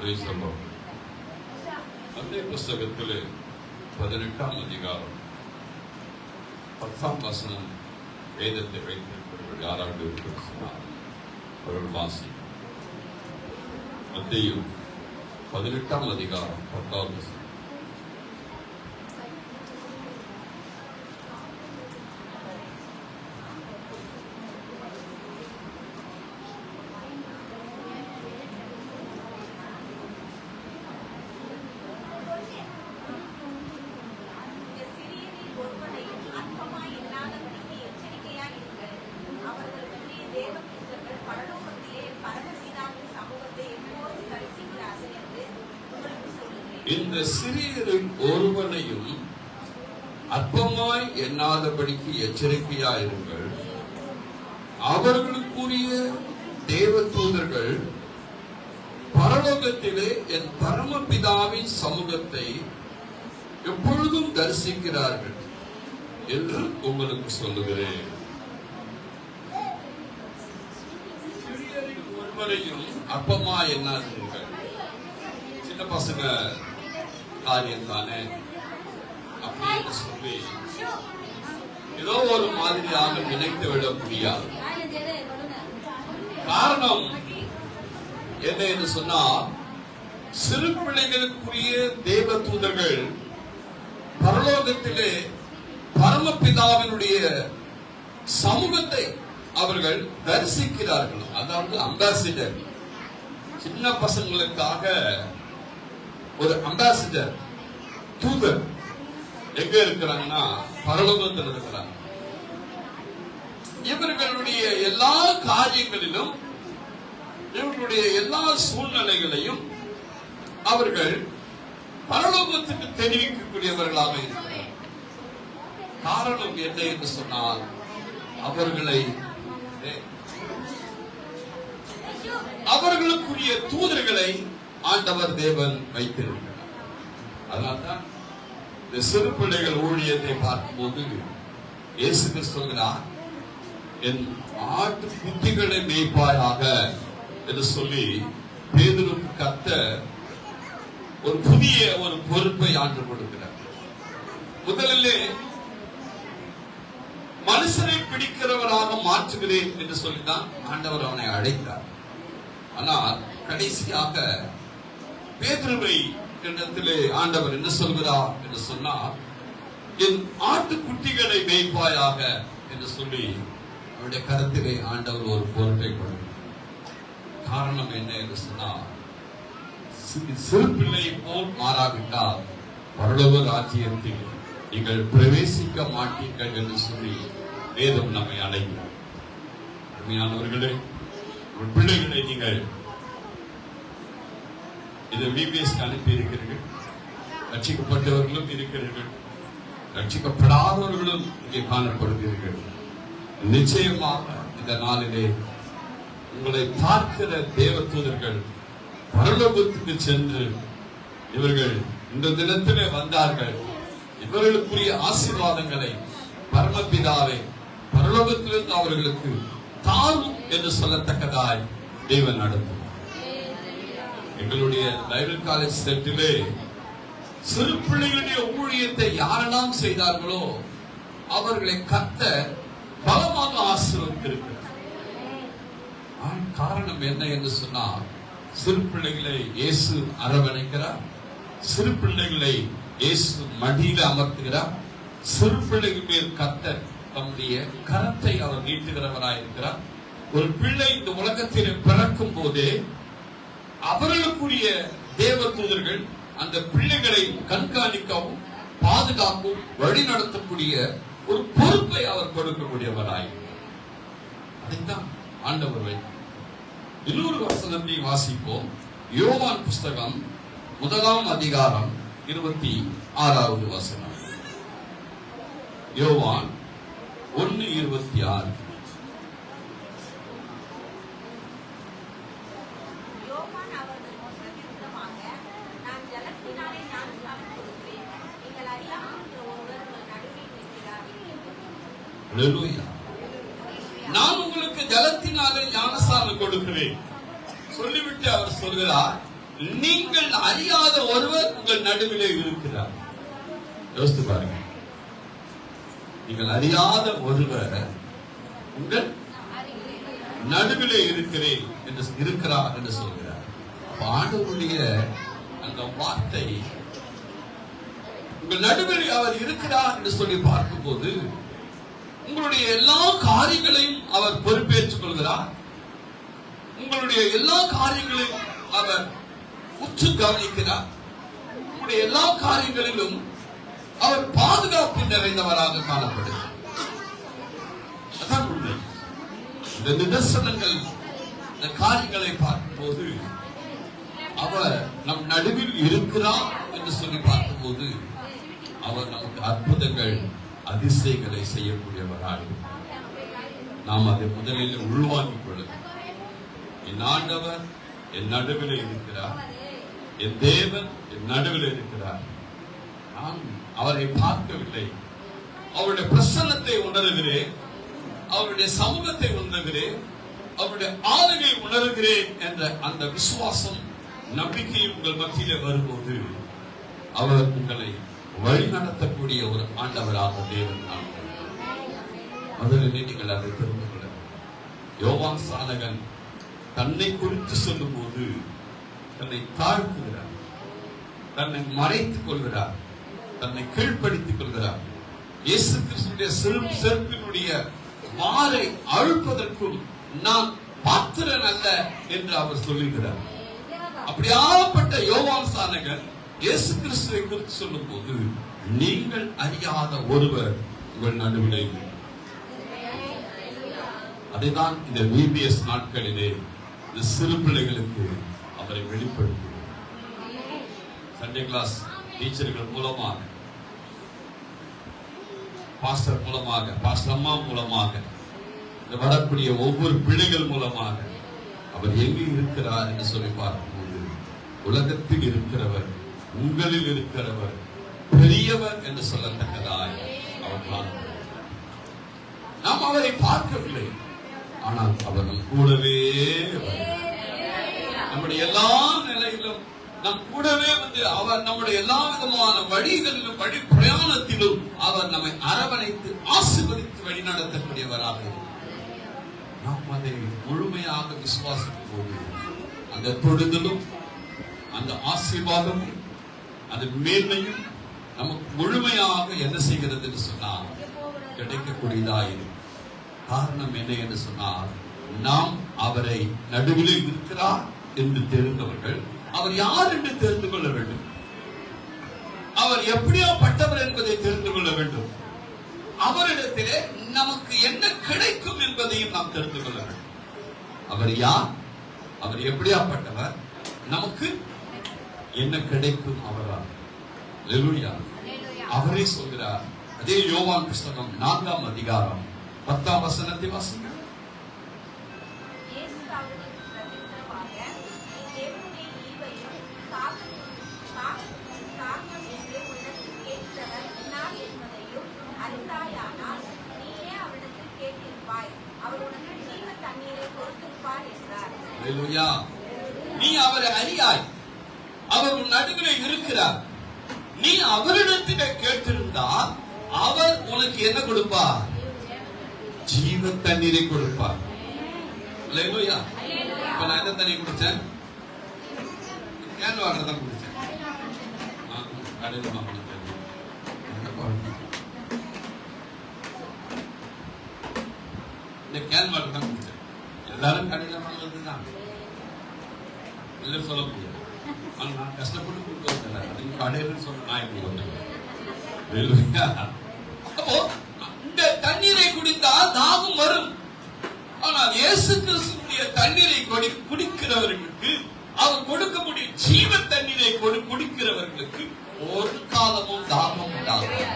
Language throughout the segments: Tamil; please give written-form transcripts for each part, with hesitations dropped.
அதே புஸ்தகத்திலே 18ஆம் அதிகாரம் 10ஆம் வசனம் வேதத்தை வைத்திருக்கிறவர்கள் யாராவது சொன்னார் அவர்கள் வாசி. மத்தேயு 18ஆம் அதிகாரம் 10ஆம் வசனம். இந்த சிறியரில் ஒருவனையும் அற்பமாய் எண்ணாதபடிக்கு எச்சரிக்கையாயிருங்கள். அவர்களுக்குரிய தேவதூதர்கள் பரலோகத்திலே என் பரமபிதாவின் சமூகத்தை எப்பொழுதும் தரிசிக்கிறார்கள் என்று உங்களுக்கு சொல்லுகிறேன். சிறியரில் ஒருவரையும் அற்பமாய் எண்ணாதீர்கள். சின்ன பசங்க காரியம் தானே அப்படின்னு சொல்லி ஏதோ ஒரு மாதிரியாக நினைத்து விட முடியாது. காரணம் என்ன என்று சொன்னா, சிறு பிள்ளைகளுக்குரிய தேவ தூதர்கள் பரலோகத்திலே பரமபிதாவினுடைய சமூகத்தை அவர்கள் தரிசிக்கிறார்கள். அதாவது அம்பாசிடர். சின்ன பசங்களுக்காக ஒரு அம்பாசிடர், தூதர் எங்க இருக்கிறாங்கன்னா பரலோகத்தில் இருக்கிறாங்க. இவர்களுடைய எல்லா காரியங்களிலும் இவர்களுடைய எல்லா சூழ்நிலைகளையும் அவர்கள் பரலோகத்துக்கு தெரிவிக்கக்கூடியவர்களாக இருக்கிறார். காரணம் என்ன என்று சொன்னால், அவர்களுக்குரிய தூதர்களை ஆண்டவர் தேவன் வைத்திருக்கிறார். அதனால்தான் இந்த சிறு பிள்ளைகள் ஊழியத்தை பார்க்கும்போது இயேசு கிறிஸ்து சொல்கிறார், என் ஆட்டு குட்டிகளை மேய்ப்பாயாக என்று சொல்லி பேதுருக்கு கர்த்தர் ஒரு புதிய ஒரு பொறுப்பை ஆண்டு கொடுக்கிறார். முதலிலே மனுஷரை பிடிக்கிறவராக மாற்றுகிறேன் என்று சொல்லித்தான் ஆண்டவர் அவனை அழைத்தார். ஆனால் கடைசியாக பேதுருவை இடத்திலே ஆண்டவர் என்ன சொல்கிறார் என்று சொன்னார், என் ஆட்டுக்குட்டிகளை மேய்ப்பாயாக என்று சொல்லி அவருடைய கருத்திலே ஆண்டவர் ஒரு பொறுப்பை கொடுத்தார். காரணம் என்ன என்று சொன்னால், சிறு பிள்ளை போல் மாறாவிட்டால் பரலோக ராஜ்யத்தில் நீங்கள் பிரவேசிக்க மாட்டீர்கள் என்று சொல்லி வேதம் நம்மை அழைக்கிறார். அருமையானவர்களே, பிள்ளைகளை நீங்கள் இதை விபிஎஸ்க்கு அனுப்பி இருக்கிறீர்கள். ரட்சிக்கப்பட்டவர்களும் இருக்கிறீர்கள், ரட்சிக்கப்படாதவர்களும் இங்கே காணப்படுகிறீர்கள். நிச்சயமாக இந்த நாளிலே உங்களை பார்க்கிற தேவதூதர்கள் பரலோகத்துக்கு சென்று இவர்கள் இந்த தினத்திலே வந்தார்கள், இவர்களுக்குரிய ஆசீர்வாதங்களை பரமபிதாவை பரலோகத்திலிருந்து அவர்களுக்கு தாரும் என்று சொல்லத்தக்கதாய் தேவன் நடத்தும். எங்களுடைய பைபிள் காலேஜ் செட்டிலே சிறு பிள்ளைகளுடைய ஊழியத்தை யாரெல்லாம் செய்தார்களோ அவர்களை கர்த்தர் பலமாக ஆசீர்வதித்திருக்கிறார். காரணம் என்ன என்று சொன்னால், சிறு பிள்ளைகளை இயேசு அரவணைக்கிறார், சிறு பிள்ளைகளை இயேசு மடியில அமர்த்துகிறார், சிறு பிள்ளைகள் மேல் கர்த்தர் தம்முடைய கரத்தை அவர் நீட்டுகிறவராயிருக்கிறார். ஒரு பிள்ளை இந்த உலகத்திலே பிறக்கும் போதே அவர்களுக்குரிய தேவ தூதர்கள் அந்த பிள்ளைகளை கண்காணிக்கவும் பாதுகாக்கவும் வழி நடத்தக்கூடிய ஒரு பொறுப்பை அவர் கொடுக்கக்கூடியவராயிருக்கிறார். அதைத்தான் ஆண்டவர் வைத்தார். இன்னொரு வசனத்தை வாசிப்போம். யோவான் புஸ்தகம் 1ஆம் அதிகாரம் 26வது வசனம். யோவான் 1:26. நான் உங்களுக்கு ஜலத்தினாலே ஞானஸ்நானம் கொடுக்கிறேன் சொல்லிவிட்டு அவர் சொல்கிறார், நீங்கள் அறியாத ஒருவர் உங்கள் நடுவிலே இருக்கிறார். யோசித்து பாருங்க. நீங்கள் அறியாத ஒருவர் உங்கள் நடுவிலே இருக்கிறார் என்று சொல்கிறார். ஆண்டவருடைய அந்த வார்த்தை உங்கள் நடுவில் அவர் இருக்கிறார் என்று சொல்லி பார்க்கும்போது உங்களுடைய எல்லா காரியங்களையும் அவர் பொறுப்பேற்றுக் கொள்கிறார். உங்களுடைய எல்லா காரியங்களையும் அவர் உற்று கவனிக்கிறார். உங்களுடைய எல்லா காரியங்களிலும் அவர் பாதுகாப்பு நிறைந்தவராக காணப்படுகிறார். அதான் உண்மை. இந்த நிதர்சனங்கள், இந்த காரியங்களை பார்க்கும்போது அவர் நம் நடுவில் இருக்கிறார் என்று சொல்லி பார்க்கும்போது அவர் நமக்கு அற்புதங்கள், அதிசயங்களை செய்யக்கூடியவராக நாம் அதை முதலில் உள்வாங்கிக் கொள்ளுங்கள். என் ஆண்டவர் என் நடுவில் இருக்கிறார், என் தேவன் என் நடுவில் இருக்கிறார். நான் அவரை பார்க்கவில்லை, அவருடைய பிரசன்னத்தை உணர்கிறேன், அவருடைய சமூகத்தை உணர்கிறேன், அவருடைய ஆளுகை உணர்கிறேன் என்ற அந்த விசுவாசம், நம்பிக்கை உங்கள் மத்தியிலே வரும்போது அவர் உங்களை வழி நடத்தக்கூடிய ஒரு ஆண்டவராக தேவன் தான். முதலில் நீங்கள் அதை தெரிந்து கொள்ள. யோவான் சானகன் தன்னை குறித்து சொல்லும் போது தன்னை தாழ்த்துகிறார், தன்னை மறைத்துக் கொள்கிறார், தன்னை கீழ்ப்படுத்திக் கொள்கிறார். இயேசு கிறிஸ்துடைய செருப்பினுடைய வாரை அழுப்பதற்கும் நான் பாத்திரன் அல்ல என்று அவர் சொல்லுகிறார். அப்படியாப்பட்ட யோவான் சானகன் இயேசு கிறிஸ்துவை குறித்து சொல்லும் போது நீங்கள் அறியாத ஒருவர் உங்கள் நடுவிலே. அதைதான் இந்த VBS நாட்களிலே இந்த சிறு பிள்ளைகளுக்கு அவரை வெளிப்படுத்தி சண்டே கிளாஸ் டீச்சர்கள் மூலமாக, பாஸ்டர் மூலமாக, பாஸ்டர் அம்மா மூலமாக, இந்த வரக்கூடிய ஒவ்வொரு பிள்ளைகள் மூலமாக அவர் எங்கு இருக்கிறார் என்று சொல்லி பார்க்கும்போது உலகத்தில் இருக்கிறவர், உங்களில் இருக்கிறவர் பெரியவர் என்று சொல்லத்தக்கதாய் அவர் காணப்படுகிறார். நாம் அவரை பார்க்கவில்லை, ஆனால் அவர் நம் கூடவே நம்முடைய எல்லா நிலையிலும் நம் கூடவே வந்து அவர் நம்முடைய எல்லா விதமான வழிகளிலும், வழி பிரயாணத்திலும் அவர் நம்மை அரவணைத்து ஆசீர்வதித்து வழி நடத்தக்கூடியவராக நாம் அதை முழுமையாக விசுவாசிக்கும் போது அந்த தொடுதலும், அந்த ஆசீர்வாதமும், அந்த மேன்மையும் நமக்கு முழுமையாக என்ன செய்கிறது என்று சொன்னால் கிடைக்கக்கூடியதாயிரு. காரணம் என்ன என்று சொன்னால், நாம் அவரை நடுவிலே இருக்கிறார் என்று தெரிந்தவர்கள் அவர் யார் என்று தெரிந்து கொள்ள வேண்டும், அவர் எப்படியாப்பட்டவர் என்பதை தெரிந்து கொள்ள வேண்டும், அவரிடத்திலே நமக்கு என்ன கிடைக்கும் என்பதையும் நாம் தெரிந்து கொள்ள வேண்டும். அவர் யார், அவர் எப்படியாப்பட்டவர், நமக்கு என்ன கிடைக்கும் அவரால். அல்லேலூயா. அவரே சொல்கிறார். அதே யோவான் புத்தகம் 4ஆம் அதிகாரம் 10ஆம் வசனத்தை வாசிங்க. அல்லேலூயா. நீ அவரை அறியாய், அவர் உன் நடுவிலே இருக்கிறார். நீ அவரிடத்திலே கேட்டிருந்தால் அவர் உனக்கு என்ன கொடுப்பார்? ஜீவ தண்ணீரை கொடுப்பார். அல்லேலூயா. இப்ப நான் என்ன தண்ணி குடிச்சேன்? கேன் வாட்டர் தான் குடிச்சேன். கடையில் வாங்கினேன். இந்த கேன் வாட்டர் தான் குடிச்சேன். எல்லாரும் கடையில் வாங்கினதுதான் இல்லை சொல்ல முடியாது. நான் கஷ்டப்பட்டு கொடுக்க கடையில் சொல்ல நான் எப்படி வந்தேன். அப்போ இந்த தண்ணீரை குடித்தால் தாகம் வரும். ஆனால் இயேசு கிறிஸ்துவின் தண்ணீரை குடிக்கிறவர்களுக்கு அவர் கொடுக்க முடியும். ஜீவ தண்ணீரை குடிக்கிறவர்களுக்கு ஒரு காலமும் தாகம் உண்டாகும்.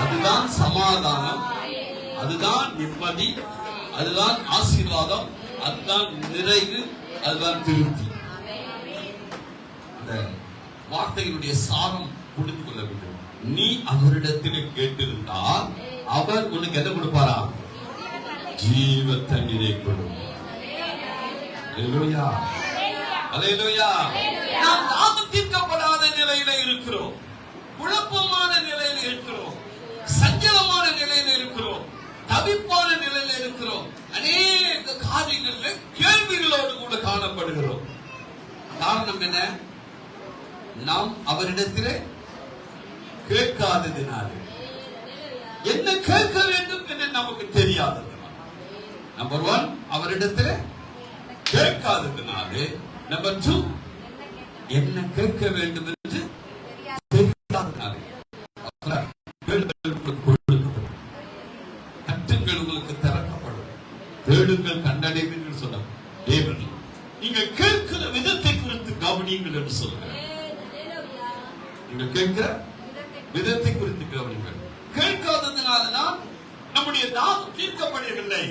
அதுதான் சமாதானம், அதுதான் நிம்மதி, அதுதான் ஆசீர்வாதம், அதுதான் நிறைவு, அதுதான் திருப்தி. அந்த வார்த்தையினுடைய சாரம் புரிந்து கொள்ள வேண்டும். நீ அவரிடத்திலே கேட்டிருந்தால் அவர் உனக்கு என்ன கொடுப்பாரா? ஜீவ தண்ணீரை கொடுப்பார். அல்லேலூயா. அல்லேலூயா. நாம் தாகம் தீர்க்கப்படாத நிலையில இருக்கிறோம், குழப்பமான நிலையில இருக்கிறோம், சஞ்சலமான நிலையில இருக்கிறோம், தவிப்பான நிலையில இருக்கிறோம், அநேக காரியங்கள்ல கேள்விகளோடு கூட காணப்படுகிறோம். காரணம் என்ன? நாம் அவரிடத்திலே கேட்காததினாலே, என்ன கேட்க வேண்டும் என்று நமக்கு தெரியாதது. நம்பர் 1, அவரிடத்திலே கேட்காததினாலே. நம்பர் 2, என்ன கேட்க வேண்டும் என்று தெரியாததினாலே. கட்டுங்கள் உங்களுக்கு திறக்கப்படும், தேடுங்கள் கண்டடைவீர்கள் சொன்ன தேவன் நீங்க கேட்கிற விதத்தை குறித்து கவனியுங்கள் என்று சொல்கிறார். நீங்க கேட்கிற விதத்தை குறித்து கவனிங்கள். கேட்காததினால்தான் நம்முடைய தாகம் தீர்க்கப்படவில்லை.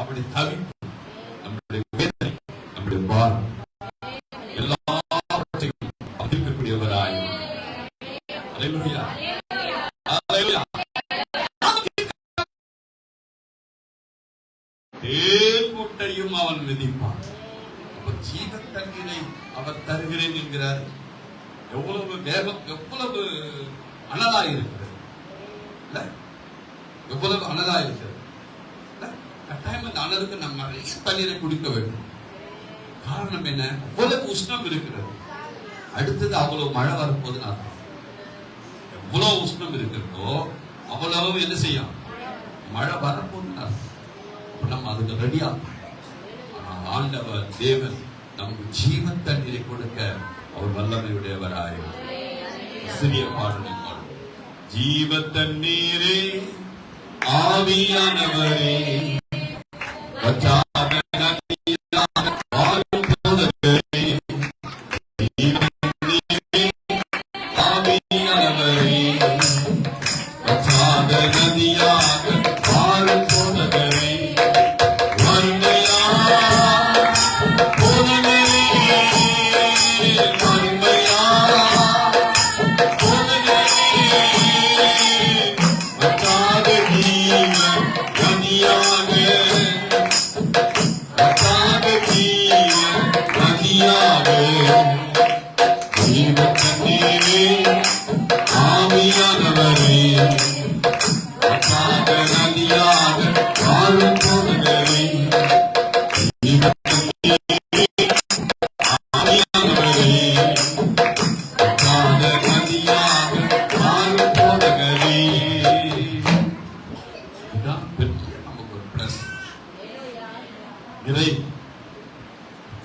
அப்படி தவிப்பு, நம்முடைய வேதனை, நம்முடைய பாரம் எல்லாவற்றையும் அதிர்க்கக்கூடியவராய் தேர்கூட்டையும் அவன் விதிப்பான். ஜீவ தண்ணீரை அவர் தருகிறேன் என்கிறார். எவ்வளவு வேகம், எவ்வளவு அனலாயிருக்கிறது, எவ்வளவு அனலாயிருக்கிறது. கட்டாயம் அந்த அனலுக்கு நம்ம நிறைய தண்ணீரை குடிக்க வேண்டும். காரணம் என்ன? அவ்வளவு உஷ்ணம் இருக்கிறது. அடுத்தது அவ்வளவு மழை வரப்போது அர்த்தம். எவ்வளவு உஷ்ணம் இருக்கிறதோ அவ்வளவு என்ன செய்யும்? மழை வரப்போது அர்த்தம். நம்ம அதுக்கு ரெடியா. ஆண்டவர் தேவன் நமக்கு ஜீவன் தண்ணீரை கொடுக்க அவர் வல்லமையுடையவராய். சிறிய பாடலை பாடும். ஜீவ தண்ணீரே ஆவியானவரே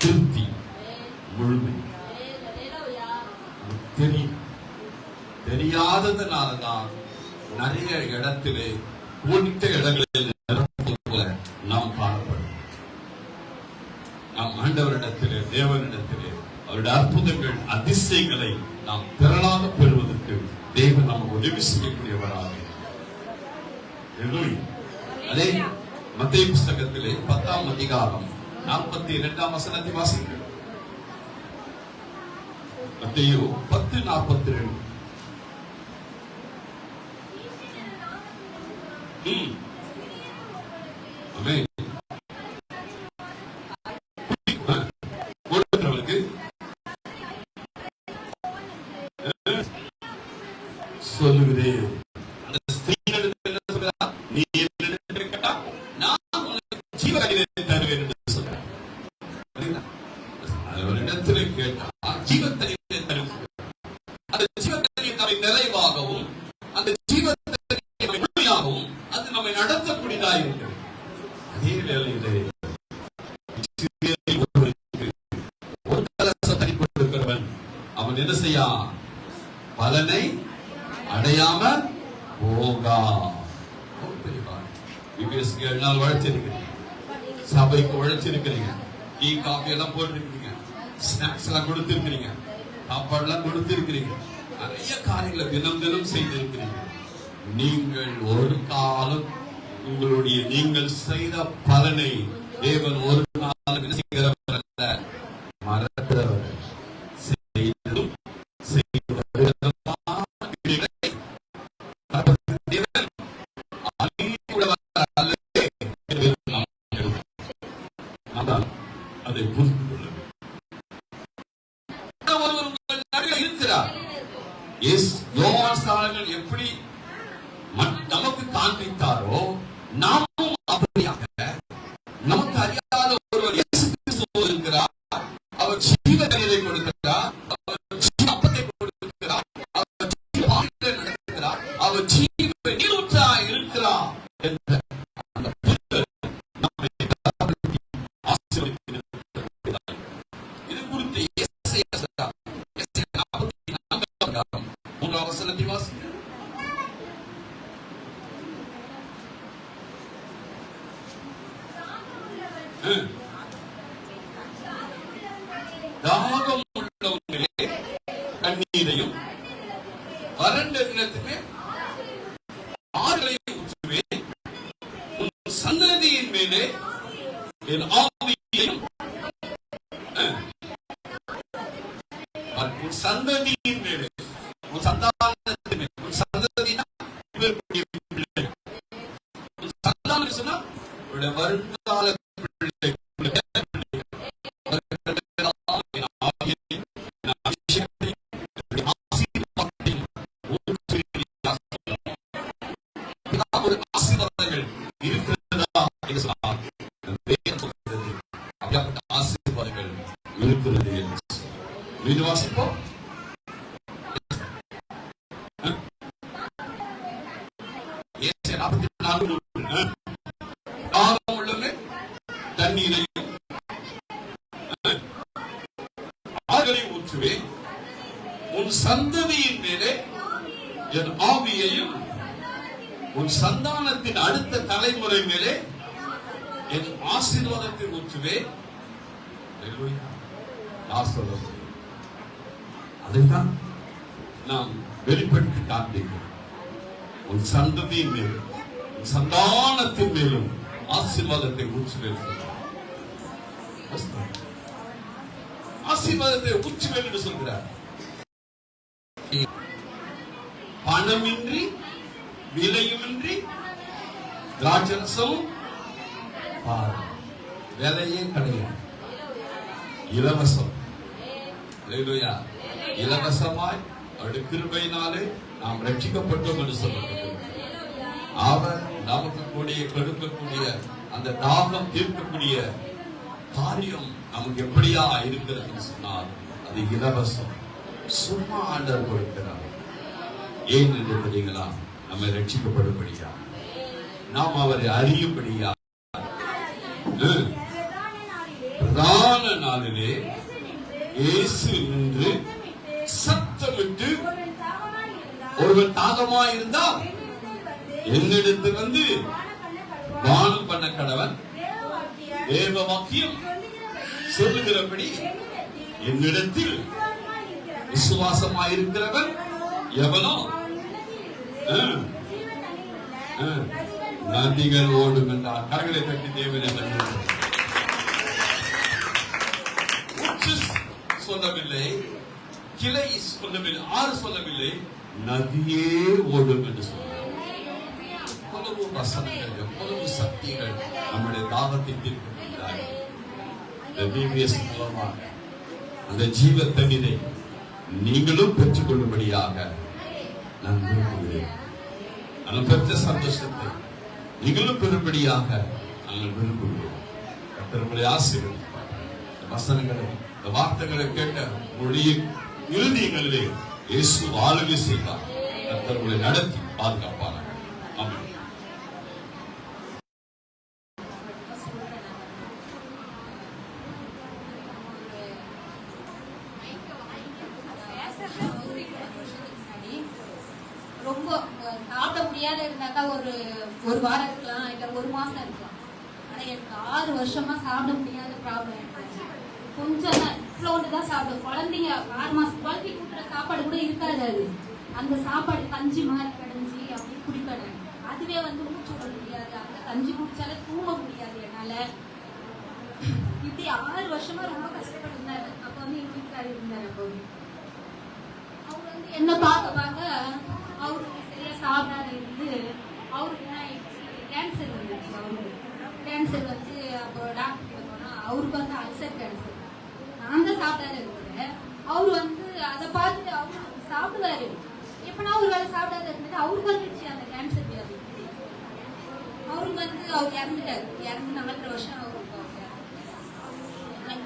திருப்தி முழுமை தெரியாததுனாலதான் நிறைய இடத்திலே கூட்ட இடங்களில் போல நாம் காணப்படும். நாம் ஆண்டவரிடத்திலே, தேவனிடத்திலே அவருடைய அற்புதங்கள், அதிசயங்களை நாம் திரளாக பெறுவதற்கு தேவன் நமக்கு உதவி செய்யக்கூடியவராக. அதே மத்தேயு புஸ்தகத்திலே 10ஆம் அதிகாரம் 42ஆம் வசனத்தை வாசிங்கள். மத்தேயு 10:42. ஆமென். கொடுக்கிறவனுக்கு சொல்லுகிறேன். அந்த ஸ்திரீகளுக்கு என்ன சொல்றார்? நீ என்னிடத்தில் கேட்டா நான் உனக்கு ஜீவனை தருவேன் என்று சொல்றார். அவரிடத்தில் கேட்டா ஜீவத்தை தருவேன். அந்த ஜீவத்தை நம்மை நிறைவாகவும், அந்த ஜீவத்தை முழுமையாகவும் அது நம்மை நடத்தக்கூடியதாக இருக்கிறது. அதே வேளையிலே ஒரு கலசம் தனி கொடுக்கிறவன் அவன் என்ன செய்யா? பலனை அடையாம போகா. பிபிஎஸ்க்கு 7 நாள் உழைச்சிருக்கிறீங்க, சபைக்கு உழைச்சிருக்கிறீங்க, டீ காஃபி எல்லாம் போட்டிருக்கீங்க, ஸ்நாக்ஸ் எல்லாம் கொடுத்திருக்கிறீங்க, சாப்பாடு எல்லாம் கொடுத்திருக்கிறீங்க, நிறைய காரியங்களை தினம் தினம் செய்திருக்கிறீங்க. நீங்கள் ஒரு காலம் உங்களுடைய நீங்கள் செய்த பலனை தேவன் ஒரு காலம் என்ன செய்கிறவர் அல்ல, மறக்கிறவர். யோவான் ஸ்நானகன் எப்படி நமக்கு காண்பித்தாரோ நாமும் அப்படியாக நமக்கு அறியாத ஒருவர் இயேசு கிறிஸ்து இருக்கிறார். அவர் ஜீவ தண்ணீரை கொடுக்கிறார், அவர் ஜீவ அப்பத்தை கொடுக்கிறார், அவர் ஜீவ வார்த்தை நடத்துகிறார், அவர் ஜீவ நீரூற்றாய் இருக்கிறார் என்ற அந்த புரிதல் நம்மை ஆசீர்வதிக்கிறது. இது குறித்து ஏசாயா 44 3 வசனத்தை வாசிங்க. தாகம் உள்ளவர்களே கண்ணீரையும் வறண்ட நிலத்துமே ஆறுகளையும் ஊற்றுவேன். உன் சந்ததியின் மேலே என் ஆவியையும் உன் சந்ததியின் மேலே உன் சந்தானத்தின் மேலே உன் சந்ததினா உன் சந்தானம் சொன்னா வருங்கால ஆசீர்வாதங்கள் இருக்கிறது. மீண்டும் வாசிப்போம். தாகம் உள்ளவனே தண்ணீரையும் ஆறுகளையும் ஊற்றுவேன். உன் சந்ததியின் மேலே என் ஆவியையும் உன் சந்தானத்தின் அடுத்த தலைமுறை மேலே என் ஆசீர்வாதத்தை ஊற்றுவேன். அதைத்தான் நாம் வெளிப்படுத்தி காண்பிக்கிறோம். உன் சந்ததியின் மேலும் உன் சந்தானத்தின் மேலும் ஆசீர்வாதத்தை ஊற்றுவேன். ஆசீர்வாதத்தை ஊற்றுவேன் என்று சொல்கிறார். பணமின்றி விலையுமின்றி திராட்சரசமும் விலையே கிடையாது, இலவசம். இலவசமாய் அவருடைய கிருபையினாலே நாம் ரட்சிக்கப்பட்டோம் என்று சொல்லப்பட்டிருக்கிறது. அவர் நமக்கு கொடுக்கக்கூடிய அந்த தாகம் தீர்க்கக்கூடிய காரியம் நமக்கு எப்படியா இருக்கிறது சொன்னால் அது இலவசம். சும்மா ஆண்டவர் கொடுக்கிறார். ஏன் என்று தெரியுங்களா? நம்மை ரட்சிக்கப்படும்படியா, நாம் அவரை அறியும்படியா. பிரதான நாளிலே இயேசு நின்று சத்தமிட்டு ஒருவன் தாகமாய் இருந்தால் என்னிடத்தில் வந்து பானம் பண்ண கடவன், தேவ வாக்கியம் சொல்லுகிறபடி என்னிடத்தில் விசுவாசமாயிருக்கிறவன் எவனோ நதிகள் ஓடும் என்றார். கரங்களை தட்டி தேவனை சொல்லவில்லை, கிளை சொல்லவில்லை, ஆறு சொல்லவில்லை, நதியே ஓடும் என்று சொன்னார். எவ்வளவு வசனங்கள், எவ்வளவு சக்திகள் நம்முடைய தாகத்தை தீர்க்கின்றார்கள். அந்த ஜீவ தண்ணீரை நீங்களும் பெற்றுக் கொள்ளும்படியாக நான் விரும்புகிறேன். நான் பெற்ற சந்தோஷத்தை நீங்களும் பெறும்படியாக நாங்கள் விரும்புகிறோம். கர்த்தர் ஆசீர்வதிப்பார். வசனங்களை, இந்த வார்த்தைகளை கேட்ட மொழிய இறுதிகளிலே இயேசு ஆளுகை செய்தார். கர்த்தர் உங்களை நடத்தி பாதுகாப்பார்கள். ஆமென். ரொம்ப சாப்பிட முடியாத இருந்தாக்கா ஒரு வாரம் இருக்கலாம், இல்ல ஒரு மாசம் இருக்கலாம். ஆனா எனக்கு 6 வருஷமா சாப்பிட முடியாத ப்ராப்ளம் இருக்கு. கொஞ்சம் தான், இவ்வளோதான் சாப்பிடும். குழந்தைங்க 6 மாசம் குழந்தை கூட்டுற சாப்பாடு கூட இருக்காது. அது அந்த சாப்பாடு கஞ்சி மாதிரி கடைஞ்சி அப்படி குடிக்கணும். அதுவே வந்து மூச்சு விட முடியாது. அந்த கஞ்சி குடிச்சாலே தூங்க முடியாது என்னால. இப்படி 6 வருஷமா ரொம்ப கஷ்டப்பட்டு இருந்தாரு. அப்ப வந்து எங்க வீட்டுக்காரர் இருந்தாரு. அப்போ அவர் வந்து என்ன பார்க்க அவருக்கு சரியா சாப்பிடாத இருந்து அவருக்கு கேன்சர் வந்துச்சு. அவருக்கு கேன்சர் வந்து அப்போ டாக்டர் போனா அவருக்கு வந்து அல்சர் கேன்சர். நான் தான் சாப்பிடாத இருக்கிறேன். அவர் வந்து அதை பார்த்துட்டு அவரு சாப்பிடுவாரு. எப்பனா ஒரு வேலை சாப்பிடாத இருந்தது அவருக்கு வந்துருச்சு அந்த கேன்சர் வியாதி. அவருக்கு அவர் இறந்துட்டாரு. இறந்து 4 வருஷம் அவருக்கு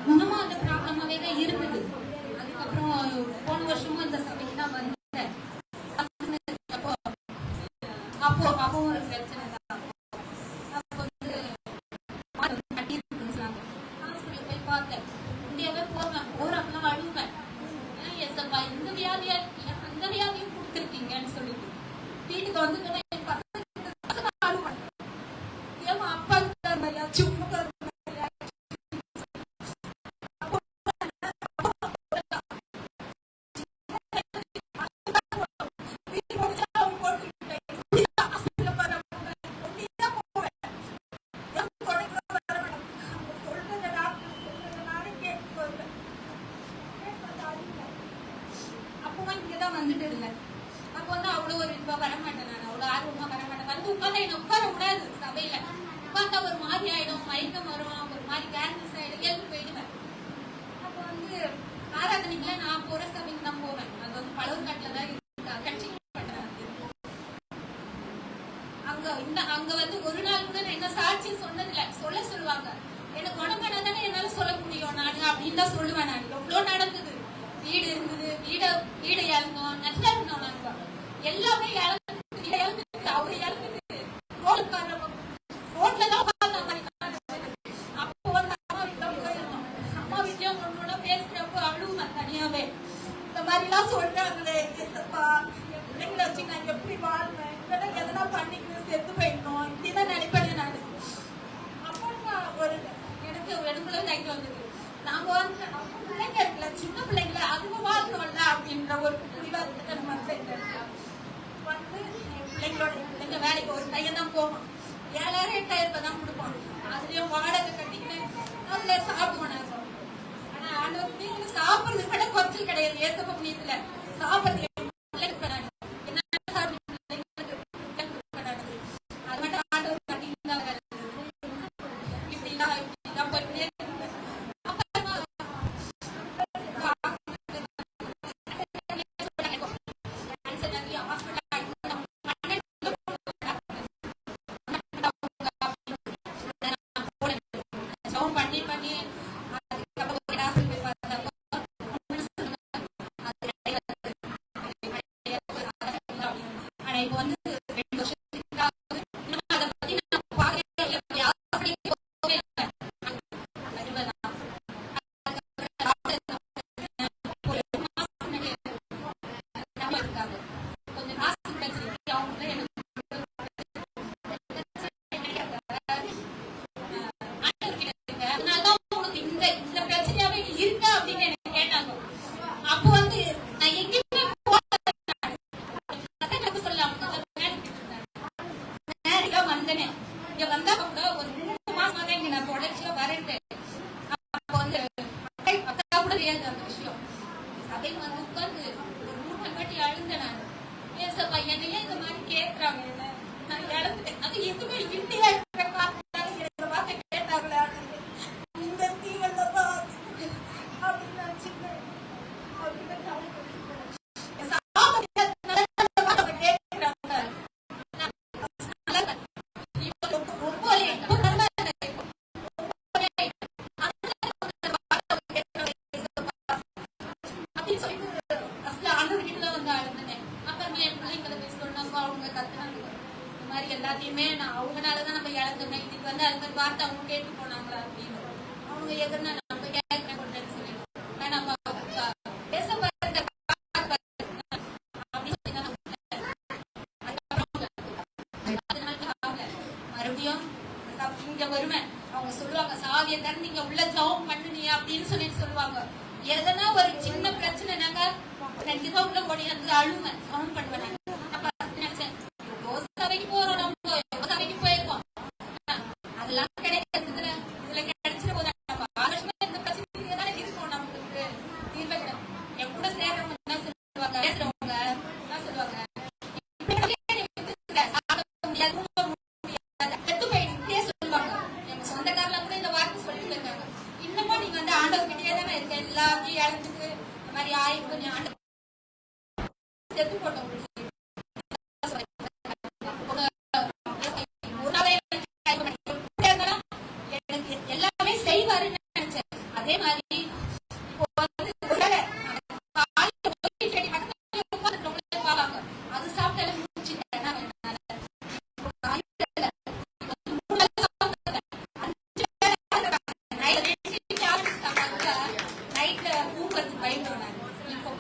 குணமா அந்த ப்ராப்ளமாவே தான் இருந்தது. அதுக்கப்புறம் போன வருஷமும் இந்த சபைக்கு தான் வந்தேன். அப்போ ஒரு பிரச்சனை தான். அப்போ ஹாஸ்பிட்டல் போய் பார்த்தேன். இந்தியாவே போறப்பெல்லாம் அழுவேன். ஏசப்பா இந்த வியாதியா அந்த வியாதியும் கொடுத்துருக்கீங்கன்னு சொல்லிட்டு வீட்டுக்கு வந்து வந்துட்டு இருந்தேன். அப்போ அவ்வளவு ஒரு வரமாட்டேன். நான் அவ்வளவு ஆர்வமா வரமாட்டேன். வந்து உட்கார்ந்தா என்ன உட்கார விடாது. சபையில உட்கார்ந்தா ஒரு மாதிரி ஆயிடும், மயக்கம் வரும், ஒரு மாதிரி கேர்னஸ் ஆயிடும், எழுந்து போயிடுவேன். அப்போ ஆராதனைக்குல நான் போற சபைக்கு தான் போவேன். அது பழவுக்காட்டுல தான் கண்டினியூ பண்றேன். அங்க ஒரு நாள் கூட என்ன சாட்சி சொன்னதில்ல. சொல்லுவாங்க எனக்கு குணமானதானே என்னால சொல்ல முடியும் நானு அப்படின்னு தான் சொல்லுவேன். நான் எவ்வளவு நடந்தது. வீடு இருந்தது, வீடு இழந்தோம், நல்லா இருந்தோம். நாங்க எல்லாமே இழந்துட்டு அவரு இழந்துட்டு ரோட்ல தான் அப்போ அம்மா வீட்டுல போயிருந்தோம். அம்மா வீட்லயும் ஒன்னோட பேசுறப்போ அழுவேன் தனியாவே. இந்த மாதிரி எல்லாம் சொல்றாங்களே, பிள்ளைங்களை வச்சு நான் எப்படி வாழ்வேன், இதெல்லாம் எதனா பண்ணிக்கணும், செத்து போயிடணும், இப்படிதான் நினைப்பேன் நான். அப்போ எனக்கு எடுப்புல லைட் வந்தது. நாங்க பிள்ளைங்க இருக்குல்ல, சின்ன பிள்ளைங்கள அதுவும் வாழணும்ல அப்படின்ற ஒரு பிடிவாதத்தை பிள்ளைங்களோட வேலைக்கு ஒரு டைம் தான் போவோம். 7000 8000 தான் கொடுப்போம். அதுலயும் வாடகை கட்டிக்கிட்டு அதுல சாப்பிடுவோம் நாங்க. ஆனா ஆண்டவருக்கு சாப்பிடுறது கூட குறைச்சல் கிடையாது. ஏசப்ப புண்ணியத்துல சாப்பிடுறது இப்போ 2 வருஷத்துக்கு அதை பத்தி நான் கொஞ்சம் காசு கிடைச்சிருக்கு அவங்க அதனாலதான் உங்களுக்கு இந்த பிரச்சனையாவே இருக்கா அப்படின்னு எனக்கு கேட்டாங்க. அப்போ நான் எங்கேயுமே வந்தேன். இங்க வந்தா கூட ஒரு 3 மாசமா தான் இங்க நான் தொடர்ச்சியா வரேன். அப்போ அக்கா கூட தெரியாது அந்த விஷயம். சபைக்கு உட்கார்ந்து ஒரு 3 வாட்டி அழுந்தேன் நான். ஏசப்பா என்னையே இந்த மாதிரி கேட்கறாங்க, நான் இழந்துட்டேன். அது எதுவுமே இந்தியா வார்த்தை கேட்டாங்களே இந்த அப்படின்னு நினைச்சுட்டேன். எல்லாத்தையுமே நான் அவங்கனாலதான் நம்ம இழந்தோம். இதுக்கு அது மாதிரி வார்த்தை அவங்க கேட்டு போனாங்களா அப்படின்னு அவங்க எதுனா நம்ம கேட்கறேன் சொல்லிடுவோம். நம்ம மறுபடியும் இங்க வருவேன். அவங்க சொல்லுவாங்க சாவியை திறந்து இங்க உள்ள ஜெபம் பண்ணுனியா அப்படின்னு சொல்லுவாங்க. எதனா ஒரு சின்ன பிரச்சனைனாங்க கண்டிப்பா உள்ள ஓடி வந்து அழுவேன், ஜெபம் பண்ணுவேன். நினைச்சேன் சபைக்கு போறோம், நம்ம சபைக்கு போயிருக்கோம், அதெல்லாம் கிடைக்காது. இதுல கிடைச்சிட போது இந்த பிரச்சனை தானே இருக்கும். நம்மளுக்கு தீர்வு கிடையாது. என் கூட சேர்றவங்க என்ன சொல்லுவாங்க, பேசுறவங்க என்ன சொல்லுவாங்க, செத்து போயிட்டே சொல்லுவாங்க. எங்க சொந்தக்காரல கூட இந்த வார்த்தை சொல்லிட்டு இருக்காங்க. இன்னமும் நீங்க ஆண்டவர் கிட்டே தானே இருக்க, எல்லாத்தையும் இழந்துட்டு இந்த மாதிரி ஆயிரம் ஆண்டு செத்து போட்டவங்களுக்கு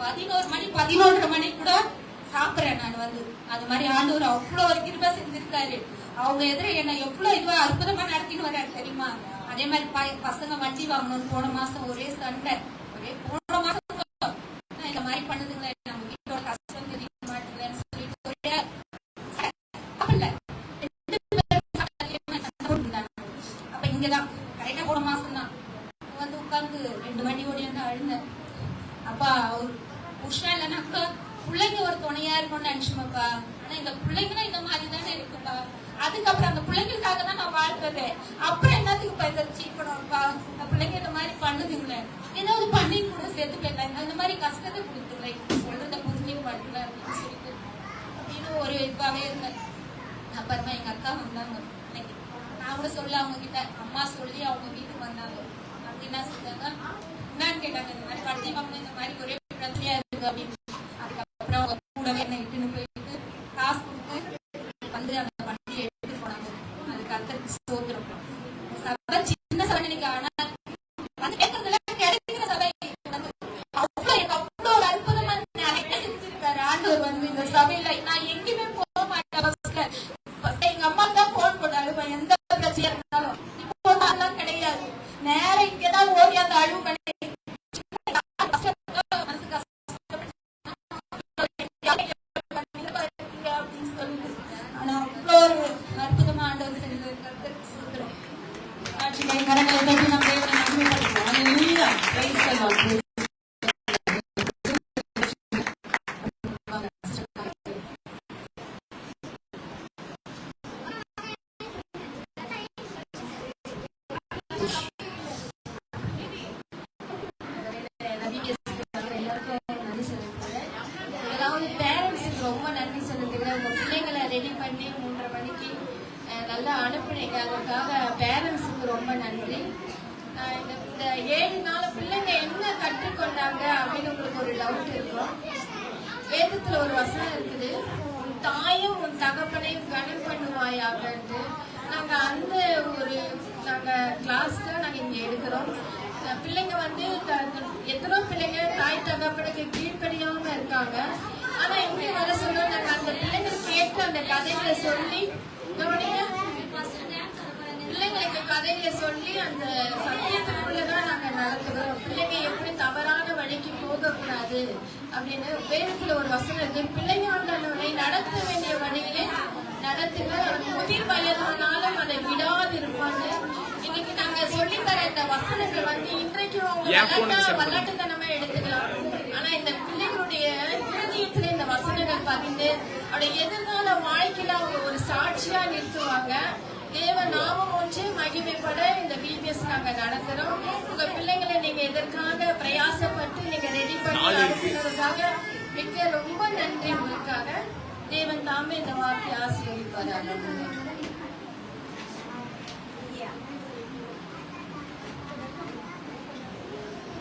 11 மணி 11:30 மணி கூட சாப்பிடுறேன் நான் வந்து. அது மாதிரி ஆண்டவர் அவ்வளவு ஒரு கிருபை செஞ்சிருக்காரு. அவங்க எதிர என்ன எவ்வளவு இதுவா அற்புதமா நடத்தின்னு வர்றாரு தெரியுமா? அதே மாதிரி பசங்க வண்டி வாங்கணும். போன மாசம் ஒரே சண்டை, போன மாசம் இந்த மாதிரி பண்ணுதுங்களே, நம்ம வீட்டோட கஷ்டம் தெரிய மாட்டேங்குதுன்னு சொல்லிட்டு ஒரே அப்ப இங்கதான் கரெக்டா போன மாசம் தான் வந்து உட்கார்ந்து 2 மணி ஓடியாந்து அழுந்தேன். அப்பா அவர் புருஷன் இல்லைன்னாக்கா பிள்ளைங்க ஒரு துணையா இருக்கும்னு நினைச்சுமாப்பா. ஆனா இந்த பிள்ளைங்களும் இந்த மாதிரி தானே இருக்குப்பா. அதுக்கப்புறம் அந்த பிள்ளைங்களுக்காக தான் நான் வாழ்ந்தது. அப்புறம் என்னத்துக்கு இதை சீக்கணும்ப்பா? இந்த பிள்ளைங்க இந்த மாதிரி பண்ணுதுங்களே, ஏதாவது பண்ணி கூட சேர்த்து போயிடலாம். இந்த மாதிரி கஷ்டத்தை கொடுத்துங்களே, சொல்றத புரிஞ்சுக்க மாட்டேங்களா அப்படின்னு சொல்லிட்டு அப்படின்னு ஒரு இதுவாவே இருந்தேன். அப்புறமா எங்க அக்கா வந்தாங்க. நான் கூட சொல்ல அவங்க கிட்ட, அம்மா சொல்லி அவங்க வீட்டுக்கு வந்தாங்க. அவங்க என்ன செஞ்சாங்க, என்னன்னு கேட்டாங்க, இந்த மாதிரி வண்டி வாங்கணும், இந்த மாதிரி ஒரே பிரச்சனையா இருக்கு அப்படின்னு. அதுக்கப்புறம் அவங்க கூடவே என்ன இட்டுன்னு போயிட்டு காசு கொடுத்து வந்து அந்த வண்டியை எடுத்துட்டு போனாங்க. அதுக்கு கர்த்தருக்கு ஸ்தோத்திரம். சபை சின்ன சபை நினைக்க, ஆனா வந்து கேட்கறதுல கிடைக்கிற சபை அவ்வளோ ஒரு அற்புதமா நிறைய செஞ்சிருக்காரு ஆண்டவர் வந்து இந்த சபையில. நான் எங்கேயுமே போக மாட்டேன். எங்க அம்மா தான் போன் போட்டாரு, எந்த பிரச்சனையா இருந்தாலும். இப்போ அதெல்லாம் கிடையாது, நேரம் இங்கதான் ஓடி அந்த அழுவு பண்ணி ரொம்ப நன்றி சொல்லுங்க. உங்க பிள்ளைங்களை ரெடி பண்ணி 3:30 மணிக்கு நல்லா அனுப்புனீங்க. அதுக்காக பேரண்ட்ஸுக்கு ரொம்ப நன்றி. இந்த 7 நாள் பிள்ளைங்க என்ன கற்றுக்கொண்டாங்க அப்படின்னு உங்களுக்கு ஒரு டவுட் இருக்கும். வேதத்துல ஒரு வசனம் இருக்குது, உன் தாயும் உன் தகப்பனையும் கனம் பண்ணுவாயாக. நாங்க அந்த ஒரு கிளாஸ்ல நாங்க இங்க எடுக்கிறோம். பிள்ளைங்க வந்து எத்தனோ பிள்ளைங்க தாய் தகப்பனுக்கு கீழ்ப்படியாம இருக்காங்க. ஆனா இங்க வர சொல்ல நாங்க அந்த பிள்ளைங்க கேட்டு அந்த கதைகளை சொல்லி பிள்ளைங்களுக்கு கதைகளை சொல்லி அந்த சத்தியத்துக்குள்ளதான் நாங்க நடத்துகிறோம். பிள்ளைங்க எப்படி தவறான வழிக்கு போகக்கூடாது அப்படின்னு வேதத்துல ஒரு வசனம் இருக்கு. பிள்ளைங்க நடத்த வேண்டிய வழியிலே நடத்துங்க, முதிர் வயதானாலும் அதை விடாது இருப்பாங்க. இன்னைக்கு நாங்க சொல்லித்தர இந்த வசனங்கள் வந்து இன்றைக்கு விளையாட்டுத்தனமா எடுத்துக்கலாம். ஆனா இந்த பிள்ளைகளுடைய இருதயத்துல இந்த வசனங்கள் பதிந்து அவருடைய எதிர்கால வாழ்க்கையில அவங்க ஒரு சாட்சியா நிறுத்துவாங்க. தேவ நாமம் ஒன்று மகிமைப்பட இந்த VBS நாங்க நடத்துறோம். உங்க பிள்ளைங்களை நீங்க எதற்காக பிரயாசப்பட்டு நீங்க ரெடி பண்ணி அனுப்பினதுக்காக மிக்க ரொம்ப நன்றி உங்களுக்காக. தேவன் தாமே இந்த வார்த்தை ஆசீர்வதிப்பார்.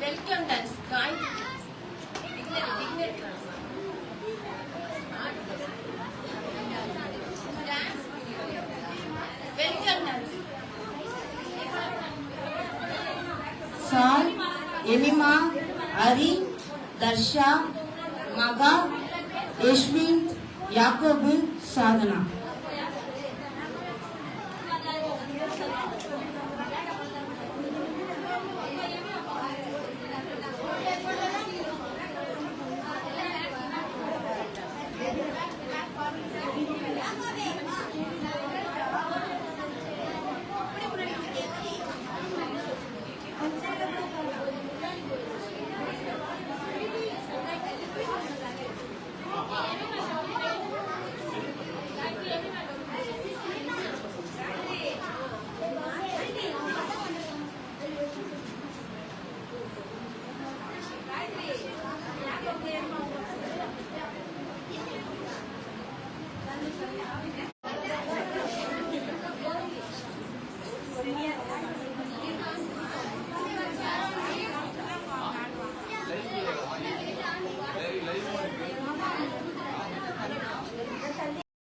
வெல்கம் டான்ஸ் காயத்ரி சால், எலிமா, அரி, தர்ஷா, மகா, யஷ்வின், யாக்கோபு, சாதனா.